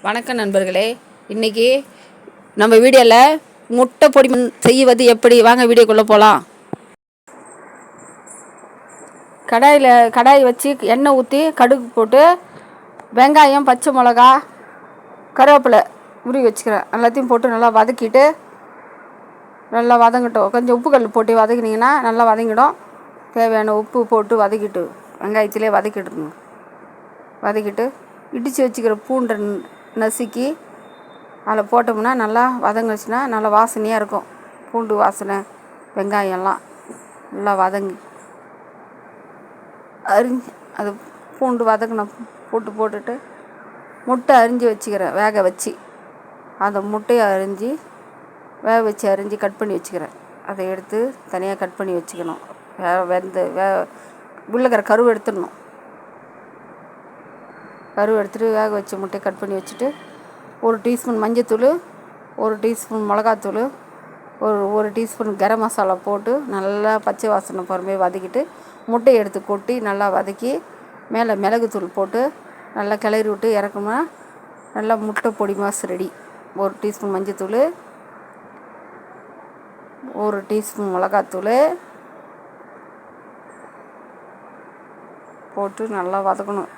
வணக்கம் நண்பர்களே. இன்றைக்கி நம்ம வீடியோவில் முட்டை பொடி செய்வது எப்படி, வாங்க வீடியோக்குள்ளே போகலாம். கடாய் வச்சு எண்ணெய் ஊற்றி கடுகு போட்டு வெங்காயம், பச்சை மிளகா, கருவேப்பிலை உருவி வச்சுக்கிறேன். எல்லாத்தையும் போட்டு நல்லா வதக்கிட்டு நல்லா வதங்கட்டும். கொஞ்சம் உப்பு கல் போட்டு வதக்கினீங்கன்னா நல்லா வதங்கிடும். தேவையான உப்பு போட்டு வதக்கிட்டு வெங்காயத்திலே வதக்கிட்டுருங்க. வதக்கிட்டு இடித்து வச்சுக்கிற பூண்டை நசுக்கி அதில் போட்டோம்னா நல்லா வதங்கிச்சுன்னா நல்லா வாசனையாக இருக்கும். பூண்டு வாசனை, வெங்காயம்லாம் நல்லா வதங்கி அரிஞ்சு அது பூண்டு வதக்கணும். போட்டுட்டு முட்டை அரிஞ்சு வச்சுக்கிறேன். வேக வச்சு அந்த முட்டையை வேக வச்சு அரிஞ்சு கட் பண்ணி வச்சுக்கிறேன். அதை எடுத்து தனியாக கட் பண்ணி வச்சுக்கணும். உள்ளக்கிற கருவை எடுத்துடணும். கருவை எடுத்துகிட்டு வேக வச்ச முட்டையை கட் பண்ணி வச்சுட்டு 1 டீஸ்பூன் மஞ்சத்தூள், 1 டீஸ்பூன் மிளகாத்தூள், ஒரு டீஸ்பூன் கரம் மசாலா போட்டு நல்லா பச்சை வாசனை பொறுமையாக வதக்கிட்டு முட்டையை எடுத்து கொட்டி நல்லா வதக்கி மேலே மிளகுத்தூள் போட்டு நல்லா கிளறி விட்டு இறக்குனா நல்லா முட்டை பொடி மாஸ் ரெடி. 1 டீஸ்பூன் மஞ்சத்தூள், 1 டீஸ்பூன் மிளகாத்தூள் போட்டு நல்லா வதக்கணும்.